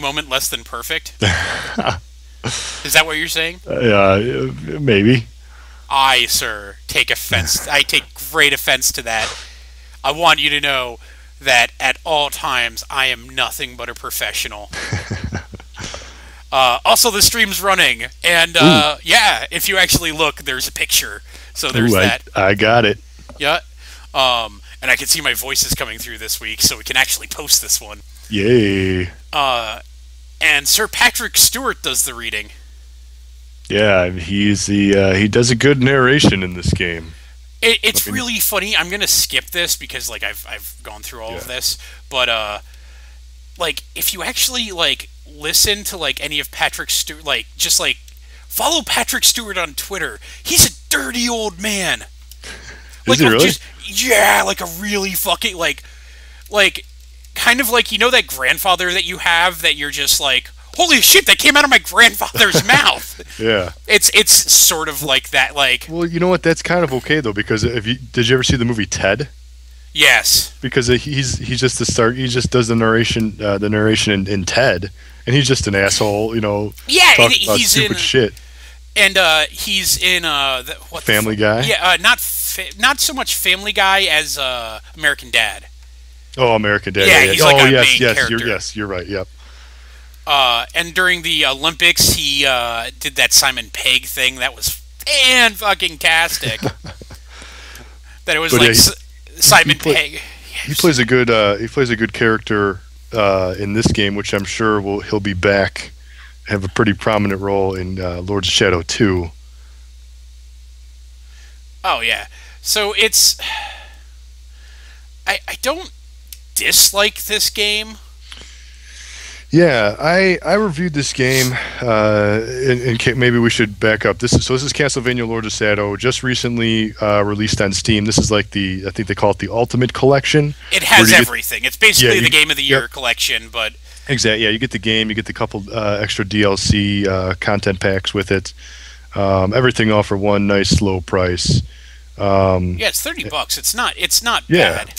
moment less than perfect? Is that what you're saying? Maybe. I, sir, take offense. I take great offense to that. I want you to know that at all times I am nothing but a professional. Also, the stream's running, and yeah, if you actually look, there's a picture. So there's that. I got it. Yeah. And I can see my voice is coming through this week, so we can actually post this one. Yay. And Sir Patrick Stewart does the reading. Yeah, he does a good narration in this game. It's really funny. I'm gonna skip this because like I've gone through all of this, but like if you actually like listen to like any of Patrick Stewart, like just like follow Patrick Stewart on Twitter. He's a dirty old man. Is he really? Yeah, like a really fucking like kind of like, you know, that grandfather that you have that you're just like, holy shit, that came out of my grandfather's mouth. Yeah. It's sort of like that, like. Well, you know what? That's kind of okay though, because did you ever see the movie Ted? Yes. Because he's just the start. He just does the narration in Ted, and he's just an asshole, you know. Yeah, talking about he's stupid shit. And he's in what Family Guy. Yeah, not so much Family Guy as American Dad. Oh, American Dad. Yeah, he's like a main yes, character. you're right. Yep. And during the Olympics, he did that Simon Pegg thing. That was fan-fucking-tastic. That it was Simon Pegg. He plays a good character in this game, which I'm sure he'll be back, have a pretty prominent role in Lords of Shadow 2. Oh yeah. So it's I don't dislike this game. Yeah, I reviewed this game, and maybe we should back up. This is Castlevania Lords of Shadow, just recently released on Steam. This is like I think they call it the Ultimate Collection. It has everything. It's basically the Game of the Year collection, but exactly. Yeah, you get the game, you get the couple extra DLC content packs with it. Everything all for one nice low price. Yeah, it's $30. It's not bad.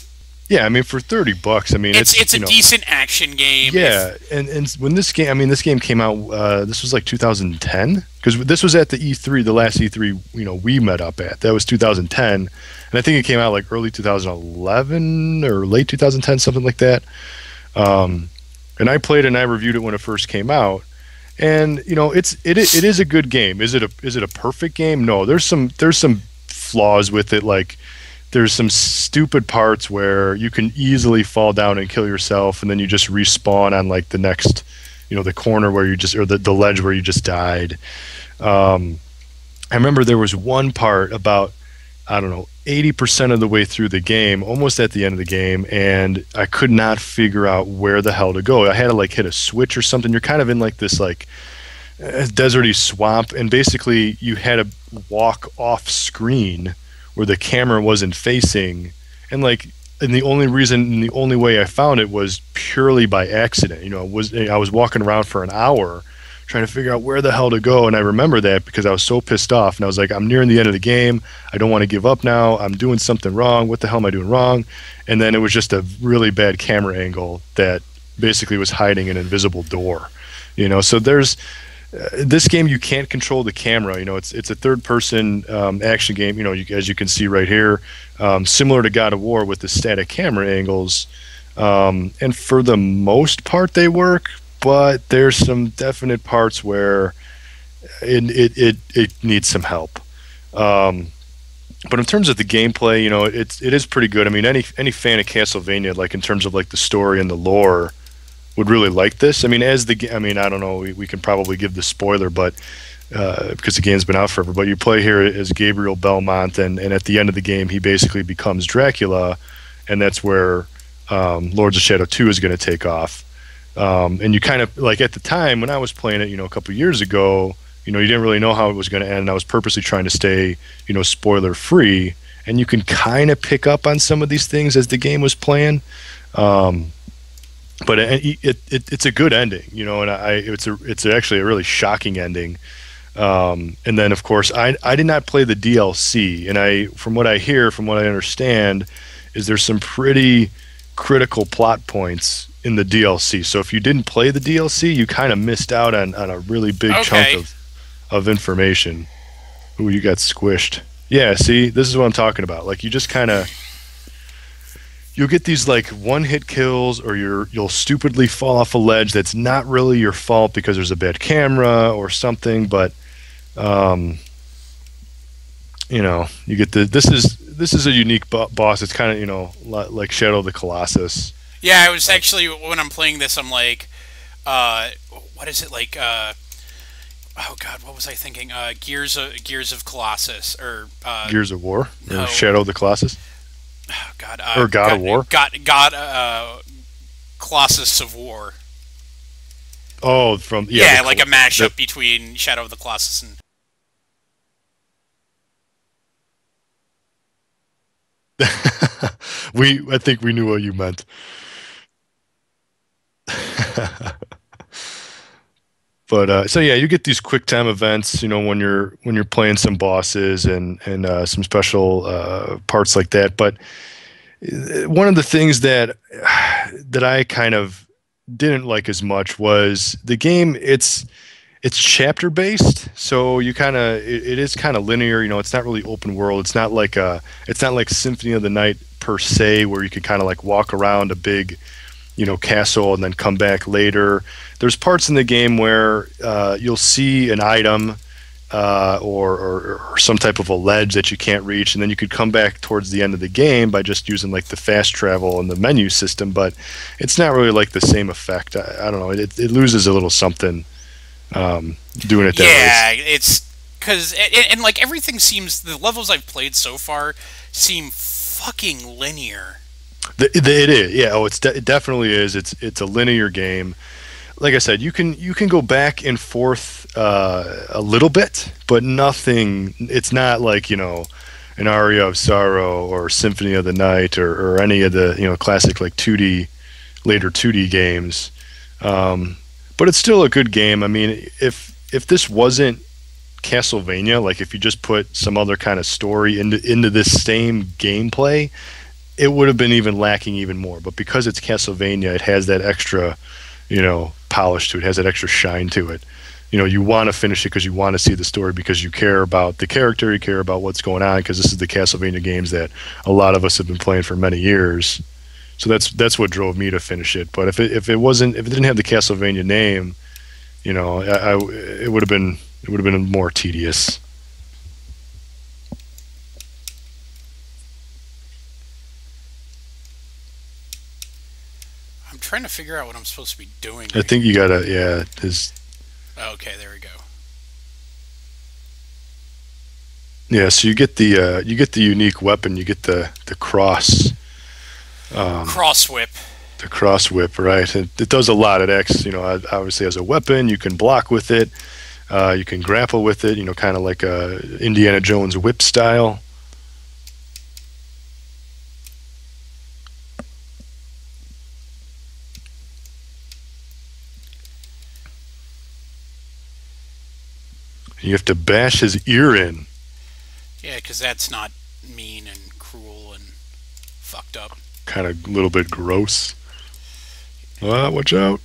Yeah, I mean for $30, I mean it's a decent action game. Yeah, and when this game came out, this was like 2010, because this was at the E3, the last E3 we met up at. That was 2010, and I think it came out like early 2011 or late 2010, something like that. And I played it and I reviewed it when it first came out, and it is a good game. Is it a perfect game? No, there's some flaws with it, like. There's some stupid parts where you can easily fall down and kill yourself, and then you just respawn on like the next, the corner where you just, or the ledge where you just died. I remember there was one part about, I don't know, 80% of the way through the game, almost at the end of the game, and I could not figure out where the hell to go. I had to like hit a switch or something. You're kind of in like this like deserty swamp, and basically you had to walk off screen where the camera wasn't facing, and the only way I found it was purely by accident. I was walking around for an hour trying to figure out where the hell to go, and I remember that because I was so pissed off, and I was like, I'm nearing the end of the game, I don't want to give up now, I'm doing something wrong, what the hell am I doing wrong? And then it was just a really bad camera angle that basically was hiding an invisible door. So there's this game, you can't control the camera. It's a third-person action game. As you can see right here, similar to God of War with the static camera angles. And for the most part, they work. But there's some definite parts where it needs some help. But in terms of the gameplay, it is pretty good. I mean, any fan of Castlevania, like in terms of like the story and the lore, would really like this. I mean, I don't know, we can probably give the spoiler, but because the game's been out forever, but you play here as Gabriel Belmont, and at the end of the game, he basically becomes Dracula, and that's where Lords of Shadow 2 is going to take off. And you kind of, like at the time when I was playing it, a couple years ago, you didn't really know how it was going to end, and I was purposely trying to stay, spoiler-free, and you can kind of pick up on some of these things as the game was playing. But it's a good ending, and it's actually a really shocking ending. And then of course I did not play the DLC, and from what I understand, is there's some pretty critical plot points in the DLC. So if you didn't play the DLC, you kind of missed out on a really big chunk of information. Ooh, you got squished. Yeah, see, this is what I'm talking about. Like, you just kind of, you'll get these like one-hit kills, or you'll stupidly fall off a ledge that's not really your fault because there's a bad camera or something. But you know, you get this is a unique boss. It's kind of, you know, like Shadow of the Colossus. Yeah, I was actually, when I'm playing this, I'm like, what is it like? Oh God, what was I thinking? Gears of Colossus, or Gears of War, no. or Shadow of the Colossus. Oh God, or God of War. Colossus of War. Oh, from yeah, like a mashup between Shadow of the Colossus and. I think we knew what you meant. But so yeah, you get these quick time events, you know, when you're playing some bosses and some special parts like that. But one of the things that I kind of didn't like as much was the game. It's chapter based, so you kind of it is kind of linear. You know, it's not really open world. It's not like Symphony of the Night per se, where you can kind of like walk around a big, you know, castle and then come back later. There's parts in the game where you'll see an item or some type of a ledge that you can't reach, and then you could come back towards the end of the game by just using like the fast travel and the menu system. But it's not really like the same effect. I don't know. It loses a little something doing it that way. Yeah, it's because and like everything seems, the levels I've played so far seem fucking linear. It is, yeah. Oh, it definitely is. It's a linear game. Like I said, you can go back and forth a little bit, but nothing. It's not like, you know, an Aria of Sorrow or Symphony of the Night or any of the, you know, classic like later 2D games. But it's still a good game. I mean, if this wasn't Castlevania, like if you just put some other kind of story into this same gameplay, it would have been even lacking even more. But because it's Castlevania, it has that extra, you know, polish to it. It has that extra shine to it. You know, you want to finish it because you want to see the story, because you care about the character, you care about what's going on, because this is the Castlevania games that a lot of us have been playing for many years. So that's what drove me to finish it. But if it didn't have the Castlevania name, you know, it would have been more tedious. I'm trying to figure out what I'm supposed to be doing. I think you gotta, yeah. Okay, there we go. Yeah, so you get the unique weapon. You get the cross. Cross whip. The cross whip, right? It does a lot. It acts, you know, obviously as a weapon. You can block with it. You can grapple with it. You know, kind of like a Indiana Jones whip style. You have to bash his ear in. Yeah, because that's not mean and cruel and fucked up. Kind of a little bit gross. Watch out.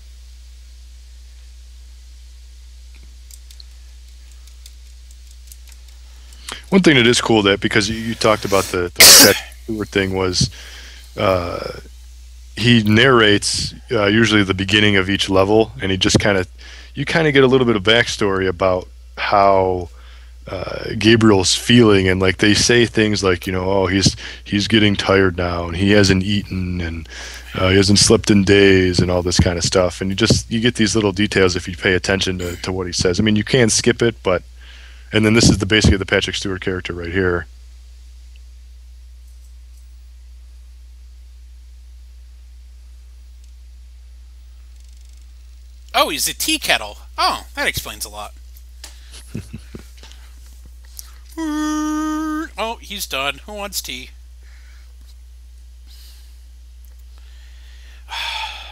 One thing that is cool, that because you talked about the Stewart thing, was he narrates usually the beginning of each level, and you kind of get a little bit of backstory about how Gabriel's feeling, and like they say things like, you know, oh, he's getting tired now, and he hasn't eaten, and he hasn't slept in days, and all this kind of stuff. And you get these little details if you pay attention to what he says. I mean, you can skip it, but, and then this is basically the Patrick Stewart character right here. Oh, he's a tea kettle. Oh, that explains a lot. Oh, he's done. Who wants tea?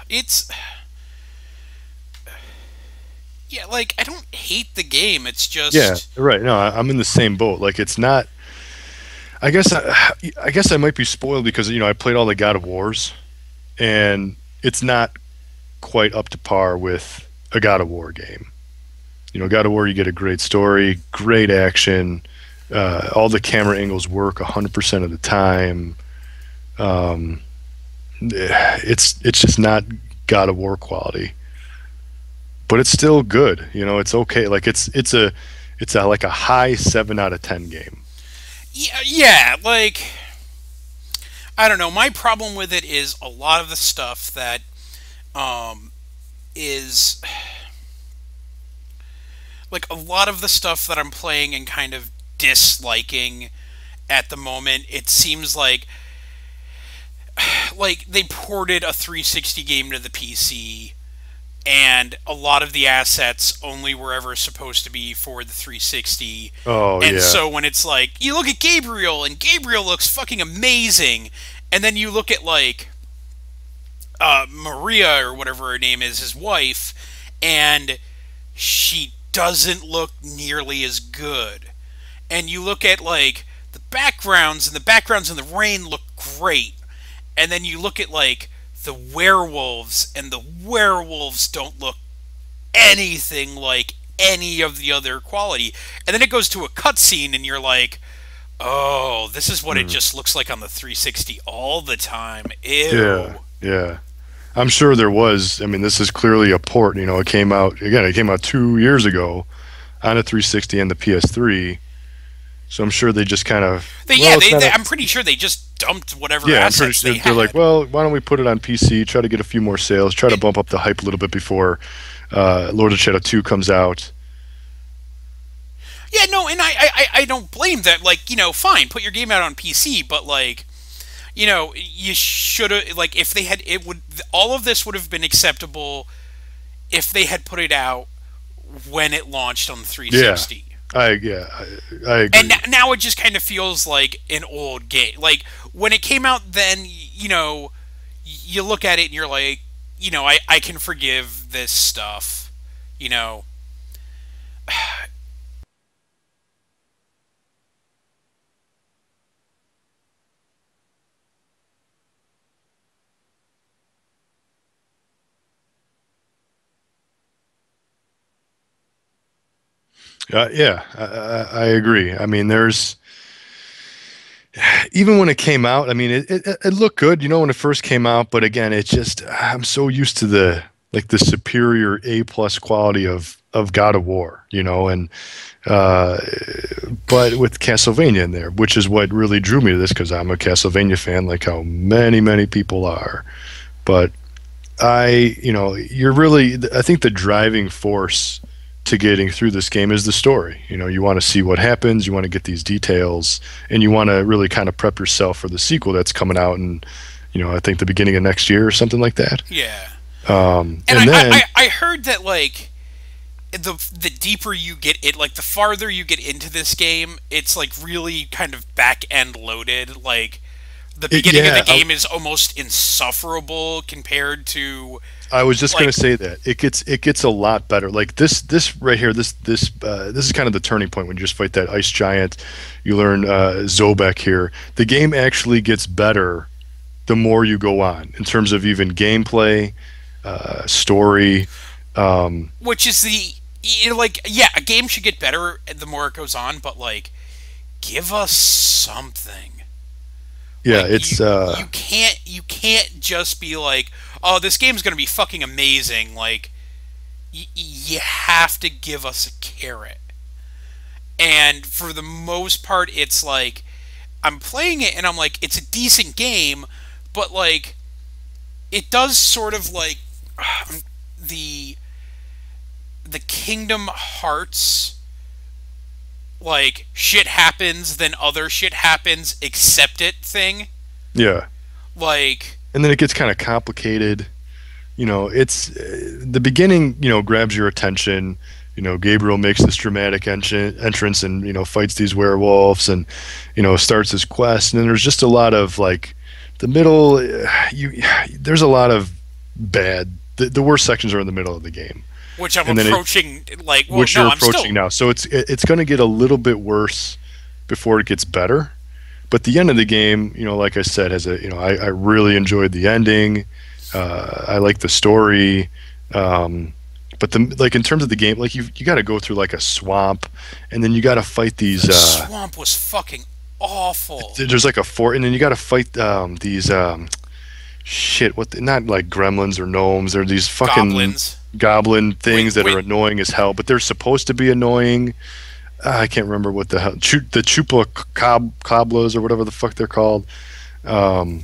It's... Yeah, like, I don't hate the game. It's just... Yeah, right. No, I'm in the same boat. Like, it's not... I guess I might be spoiled because, you know, I played all the God of Wars, and it's not quite up to par with a God of War game. You know, God of War, you get a great story, great action, all the camera angles work 100% of the time. Um, it's just not God of War quality, but it's still good. You know, it's okay. Like it's a like a high 7 out of 10 game. Yeah, yeah, like I don't know. My problem with it is a lot of the stuff that is like a lot of the stuff that I'm playing and kind of disliking at the moment. It seems like they ported a 360 game to the PC, and a lot of the assets only were ever supposed to be for the 360. Oh And yeah, so when it's like you look at Gabriel and Gabriel looks fucking amazing, and then you look at like Maria or whatever her name is, his wife, and she doesn't look nearly as good. And you look at like the backgrounds, and the backgrounds in the rain look great. And then you look at like the werewolves, and the werewolves don't look anything like any of the other quality. And then it goes to a cutscene, and you're like, oh, this is what it just looks like on the 360 all the time. Ew. yeah, yeah. I'm sure there was. I mean, this is clearly a port. You know, it came out again. It came out 2 years ago on a 360 and the PS3. So I'm sure they just kind of. I'm pretty sure they just dumped whatever Yeah, I'm pretty assets sure they they're like, had. well, why don't we put it on PC? Try to get a few more sales. Try to bump up the hype a little bit before Lord of Shadow 2 comes out. Yeah, no, and I don't blame that. Like, fine, put your game out on PC, but like, you should have like if they had it would all of this would have been acceptable if they had put it out when it launched on the Yeah, 360. I And agree. now it just kind of feels like an old game. Like when it came out, then you look at it and you're like, I can forgive this stuff. You know, Yeah, I agree. I mean, there's even when it came out. I mean, it looked good, you know, when it first came out. But again, it just I'm so used to the superior A+ quality of God of War, you know, and uh, but with Castlevania in there, which is what really drew me to this because I'm a Castlevania fan, like how many people are. But you're really, I think the driving force to getting through this game is the story. You know, you want to see what happens, you want to get these details, and you want to really kind of prep yourself for the sequel that's coming out in, I think the beginning of next year or something like that. yeah. And And then, I heard that like the deeper you get it, like the farther you get into this game, it's like really kind of back end loaded. Like the beginning of the yeah, game is almost insufferable compared to I was just like gonna say that it gets a lot better. Like this right here, this is kind of the turning point when you just fight that ice giant. You learn Zobek here. The game actually gets better the more you go on in terms of even gameplay, story. which is like yeah, a game should get better the more it goes on, but like give us something. Yeah, Like it's you can't just be like, oh, this game's gonna be fucking amazing. Like you have to give us a carrot. And for the most part, it's like I'm playing it and I'm like, it's a decent game, but like it does sort of like the the Kingdom Hearts like shit happens, then other shit happens, accept it thing. yeah. Like And then it gets kind of complicated. It's the beginning. Grabs your attention. Gabriel makes this dramatic entrance and fights these werewolves and starts his quest. And then there's just a lot of like the middle. There's a lot of bad. The worst sections are in the middle of the game, which I'm and then approaching like well which no, you're I'm still approaching now. So it's going to get a little bit worse before it gets better. But the end of the game, like I said, has a I really enjoyed the ending. I like the story. But like in terms of the game, like you got to go through like a swamp, and then you got to fight these. The swamp was fucking awful. There's like a fort, and then you got to fight these shit. Not like gremlins or gnomes. They're these fucking goblin things that are annoying as hell, but they're supposed to be annoying. I can't remember what the hell the chupa coblas or whatever the fuck they're called. You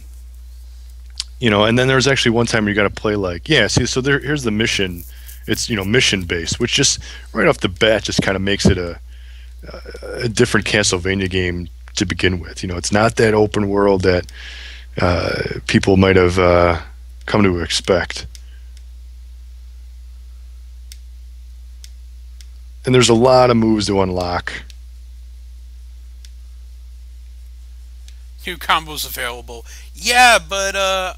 know, and then there's actually one time where you got to play like, yeah, see, so here's the mission. It's, you know, mission based, which just right off the bat just kind of makes it a different Castlevania game to begin with. You know, it's not that open world that people might have come to expect. And there's a lot of moves to unlock. New combos available. Yeah, but I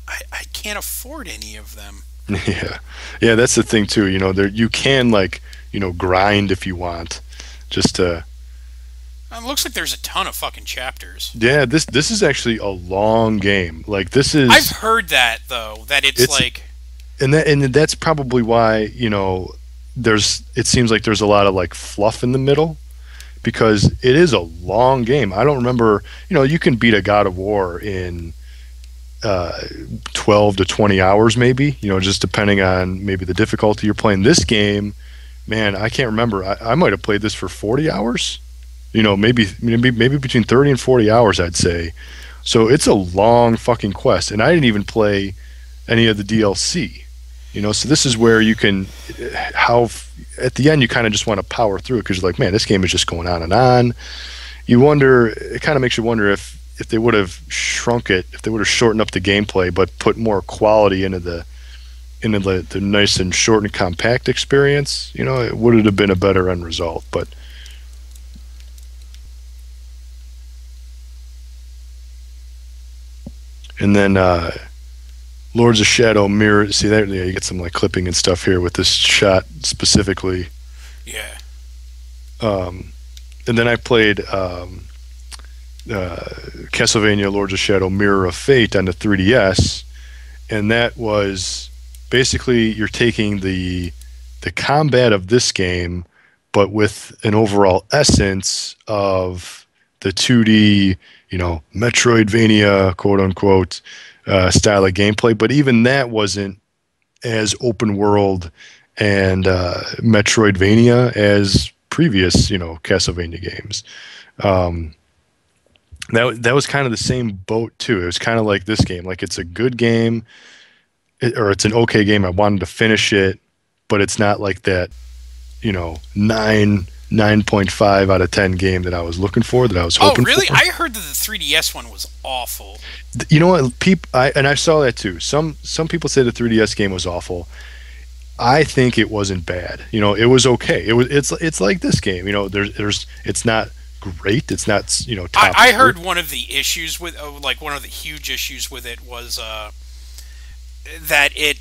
can't afford any of them. Yeah, that's the thing too. You know, you can like, you know, grind if you want, just to. It looks like there's a ton of fucking chapters. Yeah, this is actually a long game. Like this is. I've heard that though, that it's like. And that's probably why, you know, it seems like there's a lot of like fluff in the middle, because it is a long game. I don't remember, you know, you can beat a God of War in 12 to 20 hours maybe, you know, just depending on maybe the difficulty you're playing. This game, man, I can't remember. I might have played this for 40 hours, you know, maybe between 30 and 40 hours, I'd say. So it's a long fucking quest, and I didn't even play any of the DLC. You know, so this is where you can, at the end you kind of just want to power through it, because you're like, man, this game is just going on and on. You wonder, it kind of makes you wonder if they would have shrunk it, if they would have shortened up the gameplay, but put more quality into the nice and short and compact experience. You know, it would have been a better end result. But and then Lords of Shadow mirror. See there, yeah, you get some like clipping and stuff here with this shot specifically. Yeah. And then I played Castlevania Lords of Shadow Mirror of Fate on the 3DS, and that was basically you're taking the combat of this game, but with an overall essence of the 2D, you know, Metroidvania, quote unquote, style of gameplay. But even that wasn't as open world and Metroidvania as previous, you know, Castlevania games. That was kind of the same boat too. It was kind of like this game. Like, it's a good game, or it's an okay game. I wanted to finish it, but it's not like that, you know, 9.5 out of 10 game that I was looking for, that I was hoping for. Oh, really? I heard that the 3DS one was awful. You know what? I saw that too. Some people say the 3DS game was awful. I think it wasn't bad. You know, it was okay. It's like this game. You know, it's not great. It's not, you know, top. I heard one of the issues with, like, one of the huge issues with it was that it.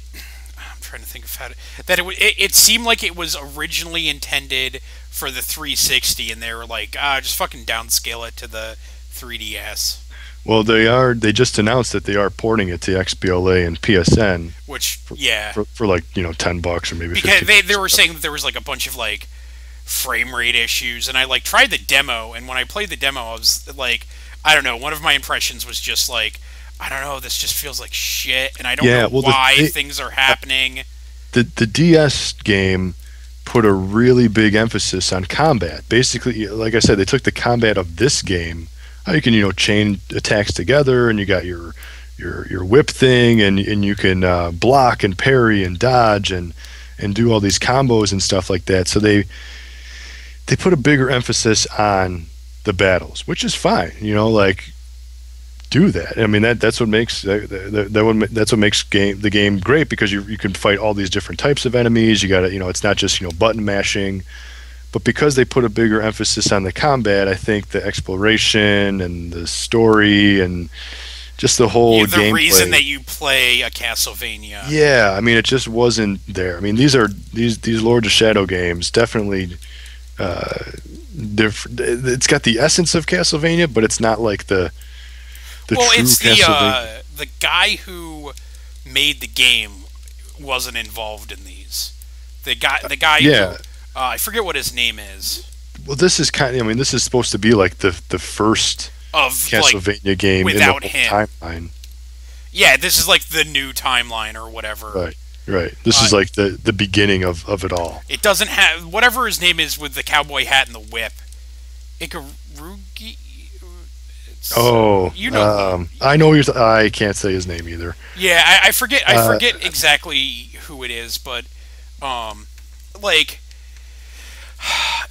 I'm trying to think of how to. That it seemed like it was originally intended for the 360, and they were like, just fucking downscale it to the 3DS. Well, they just announced that they are porting it to XBLA and PSN, which for like, you know, $10 or maybe because they were saying that there was like a bunch of like frame rate issues, and I like tried the demo, and when I played the demo, I was like, I don't know, one of my impressions was just like, I don't know, this just feels like shit, and I don't know why things are happening. The DS game put a really big emphasis on combat. Basically, like I said, they took the combat of this game. How you can, you know, chain attacks together, and you got your whip thing, and you can block and parry and dodge and do all these combos and stuff like that. So they put a bigger emphasis on the battles, which is fine. You know, like, do that. I mean, that's what makes that's what makes the game great, because you can fight all these different types of enemies. You got to, you know, it's not just, you know, button mashing. But because they put a bigger emphasis on the combat, I think the exploration and the story and just the whole gameplay. The reason that you play a Castlevania. Yeah, I mean, it just wasn't there. I mean, these Lords of Shadow games definitely. It's got the essence of Castlevania, but it's not like the well, true it's Castlevania. The guy who made the game wasn't involved in these. The guy Yeah. who, I forget what his name is. Well, this is kind of. I mean, this is supposed to be like the first Of Castlevania game in the without whole him. timeline. Yeah, this is like the new timeline or whatever. Right. Right. This is like the beginning of it all. It doesn't have whatever his name is with the cowboy hat and the whip. Ikarugi. Oh, you know. I know I can't say his name either. Yeah, I forget. I forget exactly who it is, but like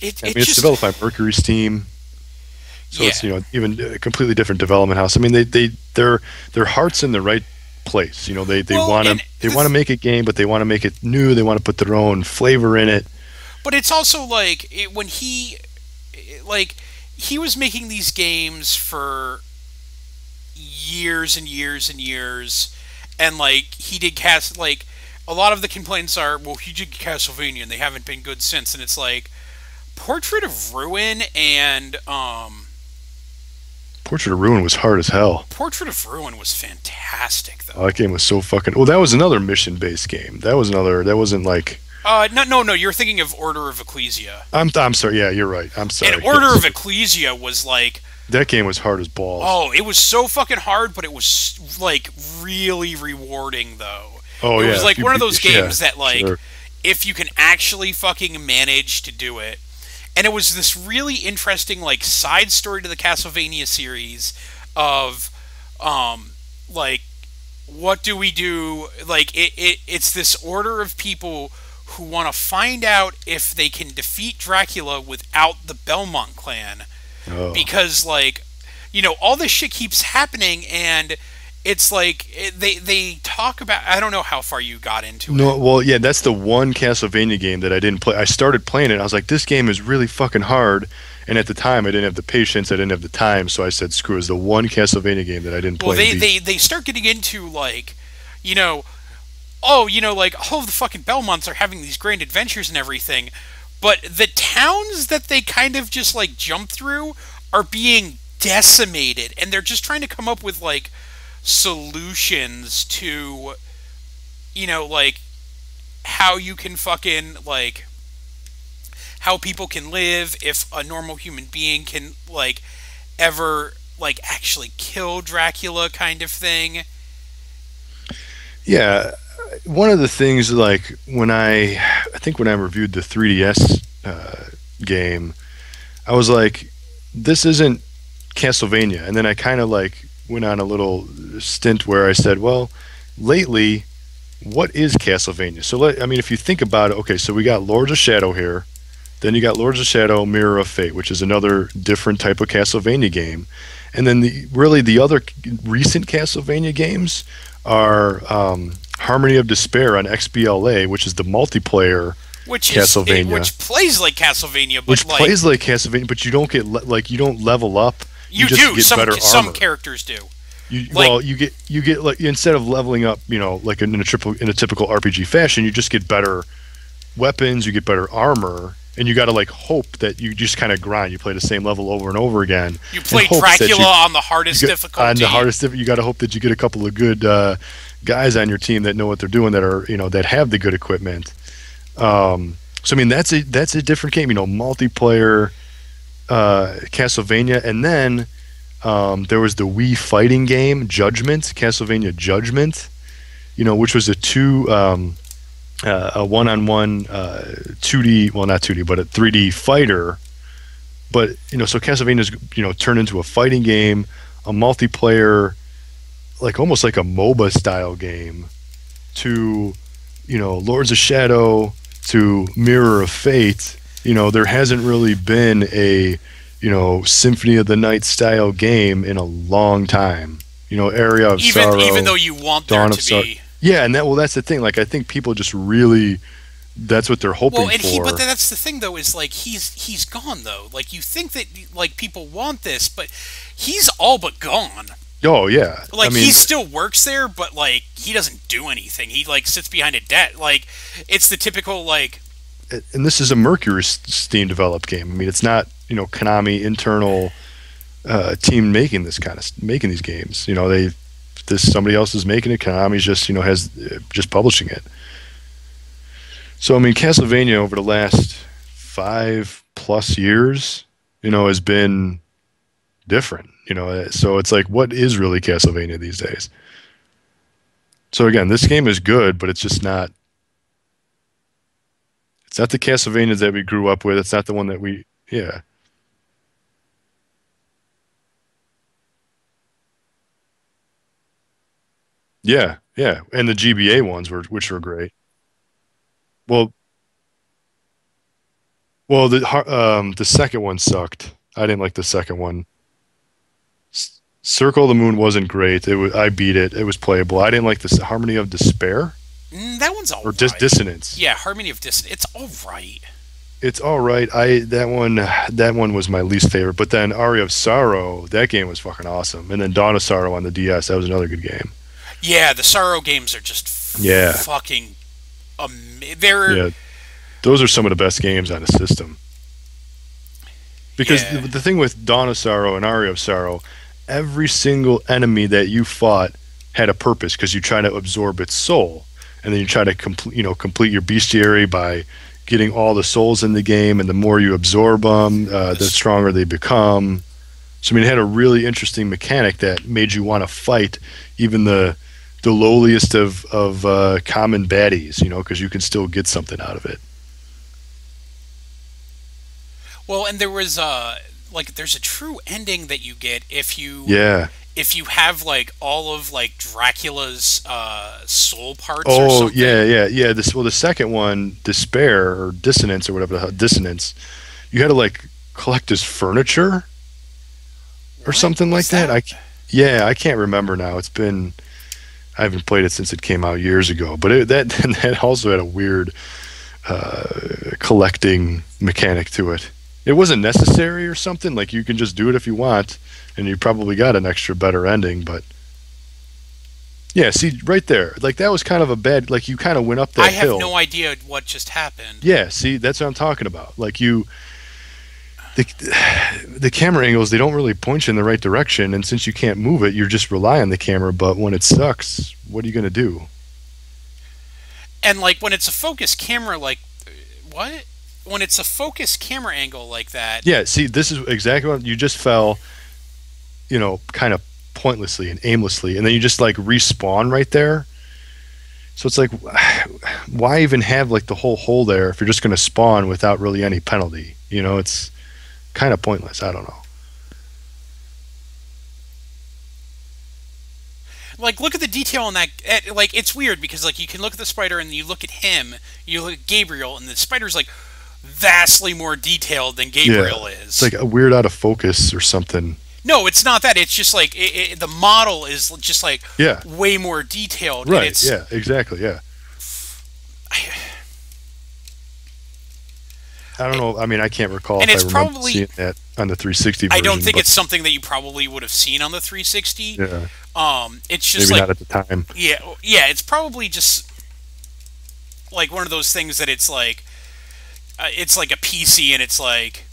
it's just developed by Mercury's team, so yeah. it's even a completely different development house. I mean, their heart's in the right place. They want to make a game, but they want to make it new. They want to put their own flavor in it. But it's also like when he was making these games for years and years and years, and like he did a lot of the complaints are, well, he did Castlevania and they haven't been good since, and it's like Portrait of Ruin and Portrait of Ruin was hard as hell. Portrait of Ruin was fantastic though. Oh, that game was so fucking. Well, that was another mission-based game. That wasn't like. No, you're thinking of Order of Ecclesia. I'm sorry. Yeah, you're right. I'm sorry. And Order of Ecclesia was like. That game was hard as balls. Oh, it was so fucking hard, but it was like really rewarding though. Oh, it yeah. was like one of those games that like, sure. if you can actually fucking manage to do it. And it was this really interesting like side story to the Castlevania series of like, what do we do? Like it's this order of people who want to find out if they can defeat Dracula without the Belmont clan. Oh. Because like, all this shit keeps happening, and it's like they talk about. I don't know how far you got into it. No, well, yeah, that's the one Castlevania game that I didn't play. I started playing it. I was like, this game is really fucking hard. And at the time, I didn't have the patience. I didn't have the time. So I said, screw it. It's the one Castlevania game that I didn't play. Well, they start getting into like, all the fucking Belmonts are having these grand adventures and everything. But the towns that they kind of just like jump through are being decimated, and they're just trying to come up with like solutions to like how you can fucking like how people can live, if a normal human being can like ever like actually kill Dracula, kind of thing. Yeah, one of the things like when I reviewed the 3DS game, I was like, this isn't Castlevania. And then I kind of like went on a little stint where I said, well, lately, what is Castlevania? So if you think about it, okay, so we got Lords of Shadow here, then you got Lords of Shadow, Mirror of Fate, which is another different type of Castlevania game, and then the other recent Castlevania games are Harmony of Despair on XBLA, which is the multiplayer Castlevania, which plays like Castlevania, but which plays like Castlevania, but you don't get you don't level up. You just do. Get better armor. Some characters do. You get like, instead of leveling up, like in a typical RPG fashion, you just get better weapons, you get better armor, and you got to like hope that you just kind of grind. You play the same level over and over again. You play Dracula on the hardest difficulty. On the hardest difficulty, you got to hope that you get a couple of good guys on your team that know what they're doing, that are that have the good equipment. So that's a different game, multiplayer Castlevania, and then there was the Wii fighting game Judgment, Castlevania Judgment, which was a one-on-one 2D, well, not 2D, but a 3D fighter. But so Castlevania's turned into a fighting game, a multiplayer, like almost like a MOBA style game, to Lords of Shadow, to Mirror of Fate. There hasn't really been a Symphony of the Night style game in a long time. Area of Sorrow, even though you want there to be. Yeah, and that's the thing. Like, I think people just really, that's what they're hoping for. But that's the thing, though, is like he's gone, though. Like, you think that like people want this, but he's all but gone. Oh yeah, like he still works there, but like he doesn't do anything. He like sits behind a desk. Like, it's the typical like. And this is a Mercury Steam developed game. I mean, it's not Konami internal team making these games. this somebody else is making it. Konami's just has just publishing it. So I mean, Castlevania over the last 5+ years, has been different. So it's like, what is really Castlevania these days? So again, this game is good, but it's just not. It's not the Castlevanias that we grew up with. It's not the one that we. Yeah. Yeah, yeah, and the GBA ones which were great. Well, the second one sucked. I didn't like the second one. Circle of the Moon wasn't great. I beat it. It was playable. I didn't like the Harmony of Despair That one's all or right. Dissonance. Yeah, Harmony of Dissonance. It's all right. It's all right. That one was my least favorite. But then Aria of Sorrow, that game was fucking awesome. And then Dawn of Sorrow on the DS, that was another good game. Yeah, the Sorrow games are just Yeah, fucking. They're yeah. Those are some of the best games on the system. Because yeah. the thing with Dawn of Sorrow and Aria of Sorrow, every single enemy that you fought had a purpose because you try to absorb its soul, and then you try to complete your bestiary by getting all the souls in the game, and the more you absorb them, the stronger they become. So I mean, it had a really interesting mechanic that made you want to fight even the lowliest of common baddies, because you can still get something out of it. Well, and there was there's a true ending that you get Yeah. if you have like all of like Dracula's soul parts or Oh, something. yeah. The second one, Despair or Dissonance or whatever the hell, Dissonance, you had to like collect his furniture or What something like was that. that? Yeah, I can't remember now. I haven't played it since it came out years ago. But that also had a weird collecting mechanic to it. It wasn't necessary or something. Like you can just do it if you want, and you probably got an extra better ending. But yeah, see right there, like that was kind of a bad. Like you kind of went up that I have hill. no idea what just happened. Yeah, see, that's what I'm talking about. Like the camera angles, they don't really point you in the right direction, and since you can't move it, you just rely on the camera. But when it sucks, what are you gonna do? And like when it's a focus camera, like what? When it's a focus camera angle like that. Yeah, see, this is exactly what you just fell, kind of pointlessly and aimlessly, and then you just like respawn right there. So it's like, why even have like the whole hole there if you're just going to spawn without really any penalty? It's kind of pointless. I don't know. Like, look at the detail on that. Like, it's weird because like you can look at the spider and you look at him, you look at Gabriel, and the spider's like vastly more detailed than Gabriel is. It's like a weird out of focus or something. No, it's not that. It's just like the model is just like Yeah. way more detailed. Right. And it's, Yeah. Exactly. Yeah. I don't know. I mean, I can't recall and if it's I remember probably seeing that on the 360 I version. don't think but it's something that you probably would have seen on the 360. yeah, It's just maybe like not at the time. yeah. It's probably just like one of those things that it's like a PC, and it's like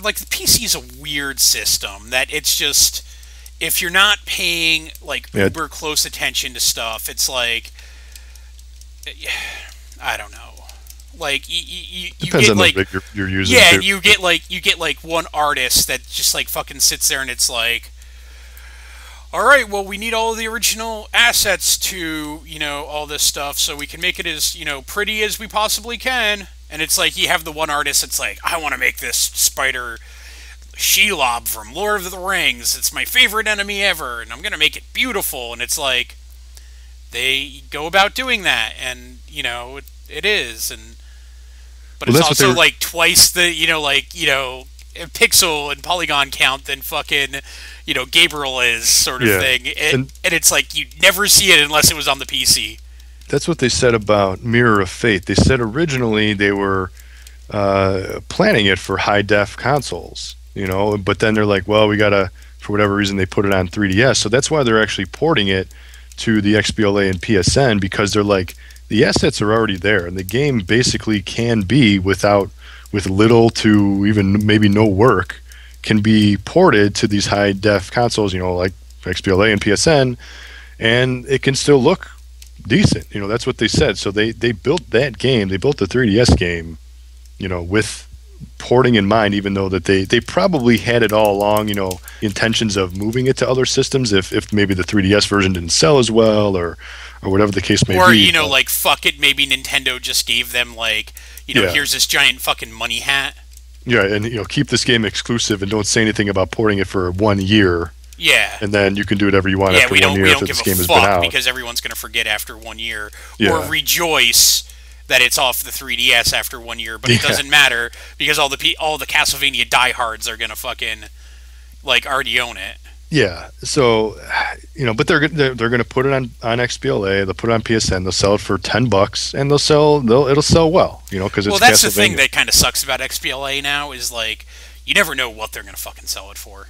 like the PC is a weird system that it's just if you're not paying like Yeah. uber close attention to stuff, it's like I don't know. Like you Depends get on the like rig you're using. yeah, too. and you get like one artist that just like fucking sits there and it's like, all right, well, we need all of the original assets to, all this stuff so we can make it as, pretty as we possibly can. And it's like you have the one artist that's like, I want to make this spider Shelob from Lord of the Rings. It's my favorite enemy ever, and I'm going to make it beautiful. And it's like they go about doing that, and, it is. But Well, it's that's what they also were- like twice the, pixel and polygon count than fucking, Gabriel is sort of Yeah. thing. And- And it's like you'd never see it unless it was on the PC. That's what they said about Mirror of Fate. They said originally they were planning it for high def consoles, but then they're like, well, we gotta, for whatever reason, they put it on 3DS. So that's why they're actually porting it to the XBLA and PSN, because they're like, the assets are already there, and the game basically can be with little to even maybe no work, can be ported to these high def consoles, like XBLA and PSN, and it can still look decent. You know, that's what they said. So they built that game. They built the 3DS game, you know, with porting in mind, even though that they probably had it all along, you know, intentions of moving it to other systems if maybe the 3DS version didn't sell as well or whatever the case may be. Or, you know, like, fuck it, maybe Nintendo just gave them, like, you know, Yeah. here's this giant fucking money hat. Yeah, and, you know, keep this game exclusive and don't say anything about porting it for 1 year. Yeah. And then you can do whatever you want Yeah, after we 1 don't, year we after don't this give game a has been fuck out. because everyone's going to forget after 1 year. Yeah. Or rejoice that it's off the 3DS after 1 year, but it doesn't matter because all the Castlevania diehards are going to fucking, like, already own it. Yeah, so, you know, but they're going to put it on XBLA. They'll put it on PSN. They'll sell it for $10, and it'll sell well. You know, because it's that's the Castlevania. thing that kind of sucks about XBLA now is like you never know what they're going to fucking sell it for.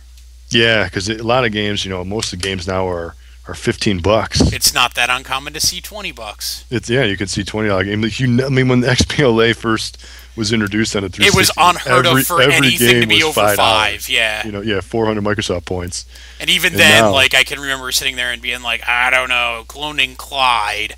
Yeah, because a lot of games, you know, most of the games now are $15. It's not that uncommon to see $20. It's you could see $20 game. Like, I mean, when the XBLA first was introduced on the 360, it was unheard of for anything to be over $5. Yeah, you know, yeah, 400 Microsoft points. And even then, now, like, I can remember sitting there and being like, I don't know, cloning Clyde.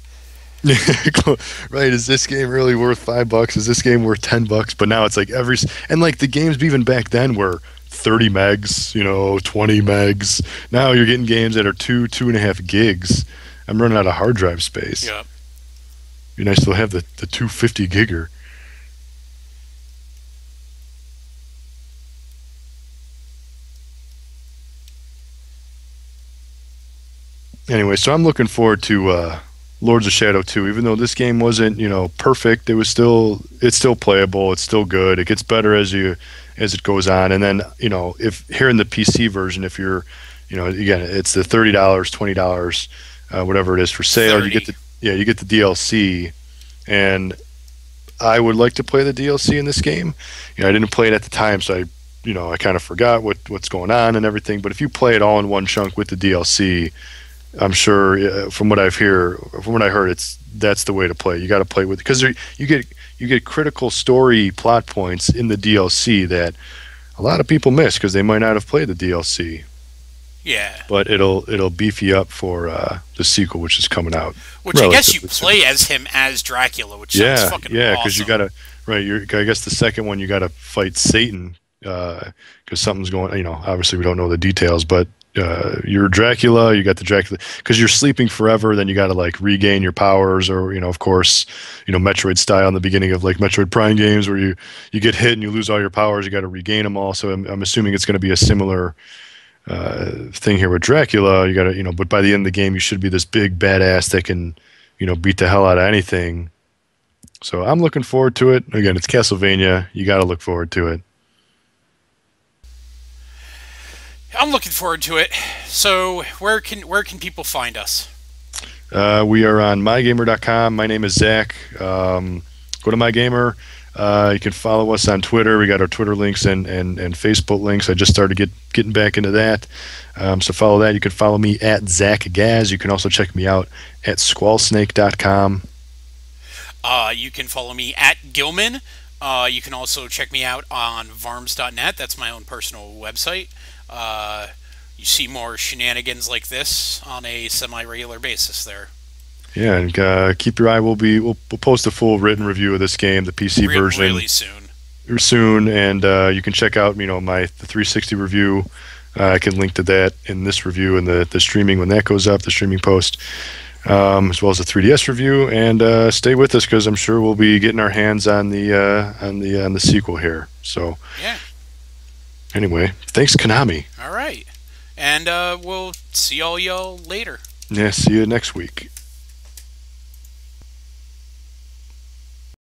Right? Is this game really worth $5? Is this game worth $10? But now it's like and like the games even back then were 30 megs, you know, 20 megs. Now you're getting games that are 2.5 gigs. I'm running out of hard drive space. Yep. Be nice to have the 250 gigger. Anyway, so I'm looking forward to Lords of Shadow 2. Even though this game wasn't, you know, perfect, it's still playable. It's still good. It gets better as it goes on. And then, you know, if here in the PC version, if you're, you know, again, it's the $30, $20, whatever it is for sale. 30. You get the DLC, and I would like to play the DLC in this game. You know, I didn't play it at the time, so I kind of forgot what's going on and everything. But if you play it all in one chunk with the DLC, I'm sure from what I heard, that's the way to play. You got to play with, because you get critical story plot points in the DLC that a lot of people miss because they might not have played the DLC. Yeah. But it'll beef you up for the sequel, which is coming out. Which I guess you play as him as Dracula, which sounds fucking awesome. Because you gotta I guess the second one you gotta fight Satan because something's going. You know, obviously we don't know the details, but you're Dracula. You got the Dracula because you're sleeping forever. Then you got to like regain your powers, or of course, Metroid style in the beginning of like Metroid Prime games where you get hit and you lose all your powers. You got to regain them all. So I'm assuming it's going to be a similar thing here with Dracula. You got to but by the end of the game, you should be this big badass that can beat the hell out of anything. So I'm looking forward to it. Again, it's Castlevania. You got to look forward to it. I'm looking forward to it. So where can people find us? We are on mygamer.com. My name is Zach. Go to Mygamer. You can follow us on Twitter. We got our Twitter links and Facebook links. I just started getting back into that. So follow that. You can follow me at Zach Gaz. You can also check me out at squallsnake.com. You can follow me at Gilman. You can also check me out on varms.net. That's my own personal website. You see more shenanigans like this on a semi-regular basis there. Yeah, and keep your eye. We'll post a full written review of this game, the PC version, really soon. And you can check out the 360 review. I can link to that in this review and the streaming when that goes up, the streaming post, as well as the 3DS review. And stay with us because I'm sure we'll be getting our hands on the sequel here. So yeah. Anyway, thanks, Konami. All right. And we'll see all y'all later. Yeah, see you next week.